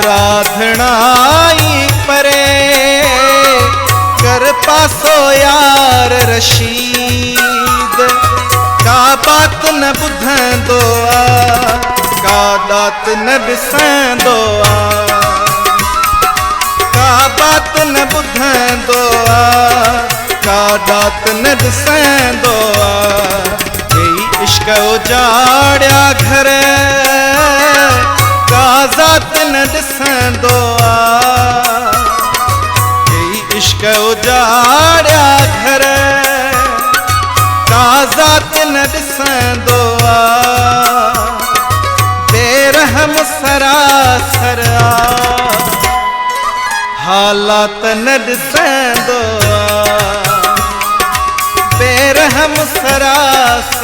राधणाई परे कर पासो यार रशीद। का बात न बुधंदो आ, का दात न ॾिसंदो आ। का बात न बुधंदो आ, का दात न ॾिसंदो आ। यही इश्क उजाड़िया घर, का ज़ात न ॾिसंदो आ। यही इश्क उजाड़िया घर, का ज़ात न ॾिसंदो आ। बेरहम सरासर आ, हालात न ॾिसंदो आ। बेरहम सरासर